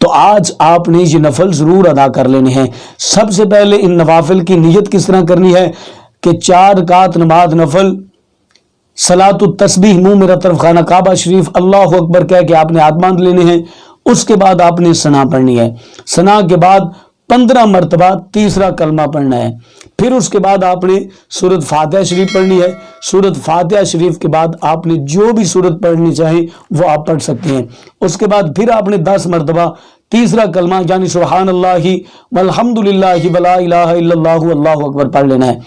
تو آج آپ نے یہ نفل ضرور ادا کر لینے ہیں۔ سب سے پہلے ان نوافل کی نیت کس طرح کرنی ہے کہ 4 رکعت نماز نفل صلاۃ التسبیح منہ میرا طرف خانہ کعبہ شریف اللہ اکبر کہہ کے آپ نے ہاتھ باندھ لینے ہیں۔ اس کے بعد آپ نے ثنا پڑھنی ہے، ثنا کے بعد 15 مرتبہ تیسرا کلمہ پڑھنا ہے۔ پھر اس کے بعد آپ نے سورۃ فاتحہ شریف پڑھنی ہے۔ سورۃ فاتحہ شریف کے بعد آپ نے جو بھی سورت پڑھنی چاہیں وہ آپ پڑھ سکتے ہیں۔ اس کے بعد پھر آپ نے 10 مرتبہ تیسرا کلمہ یعنی سبحان اللہ والحمد للہ ولا الہ الا اللہ اللہ اکبر پڑھ لینا ہے۔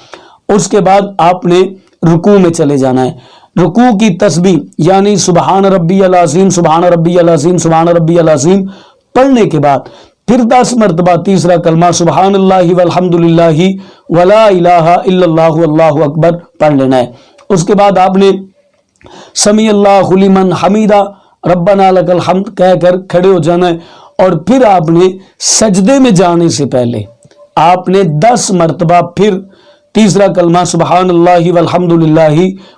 اس کے بعد آپ نے رکوع میں چلے جانا ہے۔ رکوع کی تسبیح یعنی سبحان ربی العظیم سبحان ربی العظیم سبحان ربی العظیم پڑھنے کے بعد پھر 10 مرتبہ تیسرا کلمہ سبحان اللہ والحمد للہ ولا الہ الا اللہ اللہ اکبر پڑھ لینا ہے۔ اس کے بعد آپ نے سمیع اللہ لمن حمیدہ ربنا لک الحمد کہہ کر کھڑے ہو جانا ہے، اور پھر آپ نے سجدے میں جانے سے پہلے آپ نے 10 مرتبہ پھر تیسرا کلمہ سبحان اللہ والحمد للہ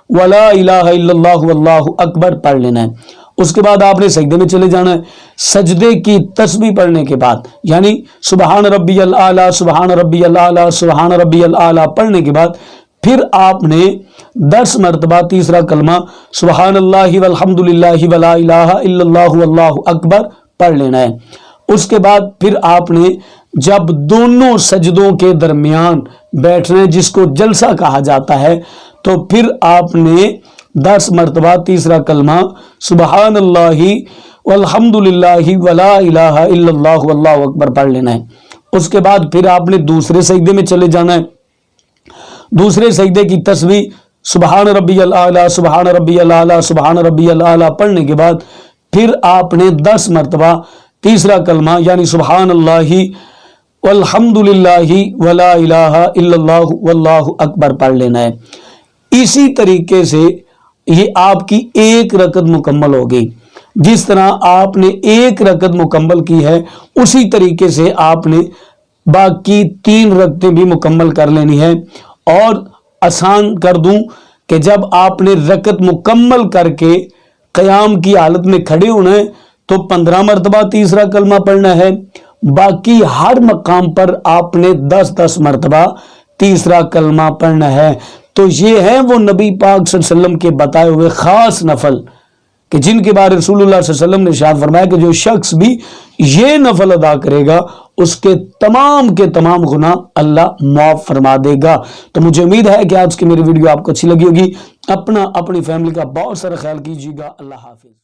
ولا الہ الا اللہ واللہ اکبر پڑھ لینا ہے۔ اس کے بعد آپ نے سجدے میں چلے جانا ہے۔ سجدے کی تسبیح پڑھنے کے بعد یعنی سبحان ربی الاعلیٰ سبحان ربی الاعلیٰ سبحان ربی الاعلیٰ پڑھنے کے بعد پھر آپ نے 10 مرتبہ تیسرا کلمہ سبحان اللہ والحمد للہ ولا الہ الا اللہ واللہ اکبر پڑھ لینا ہے۔ اس کے بعد پھر آپ نے جب دونوں سجدوں کے درمیان بیٹھنا ہے جس کو جلسہ کہا جاتا ہے، تو پھر آپ نے 10 مرتبہ تیسرا کلمہ سبحان اللہ والحمد للہ ولا الہ الا اللہ واللہ اکبر پڑھ لینا ہے۔ اس کے بعد پھر آپ نے دوسرے سجدے میں چلے جانا ہے۔ دوسرے سجدے کی تسبیح سبحان ربی الاعلیٰ سبحان ربی الاعلیٰ سبحان ربی الاعلیٰ پڑھنے کے بعد پھر آپ نے 10 مرتبہ تیسرا کلمہ یعنی سبحان اللہ والحمد للہ ولا الہ الا اللہ واللہ اکبر پڑھ لینا ہے۔ اسی طریقے سے یہ آپ کی ایک رکعت مکمل ہوگی۔ جس طرح آپ نے ایک رکعت مکمل کی ہے اسی طریقے سے آپ نے باقی 3 رکعتیں بھی مکمل کر لینی ہے۔ اور آسان کر دوں کہ جب آپ نے رکعت مکمل کر کے قیام کی حالت میں کھڑے ہونا ہے تو 15 مرتبہ تیسرا کلمہ پڑھنا ہے۔ باقی ہر مقام پر آپ نے 10 مرتبہ تیسرا کلمہ پڑھنا ہے۔ تو یہ ہے وہ نبی پاک صلی اللہ علیہ وسلم کے بتائے ہوئے خاص نفل کہ جن کے بارے رسول اللہ صلی اللہ علیہ وسلم نے ارشاد فرمایا کہ جو شخص بھی یہ نفل ادا کرے گا اس کے تمام گناہ اللہ معاف فرما دے گا۔ تو مجھے امید ہے کہ آج کی میری ویڈیو آپ کو اچھی لگی ہوگی۔ اپنی فیملی کا بہت سارا خیال کیجیے گا۔ اللہ حافظ۔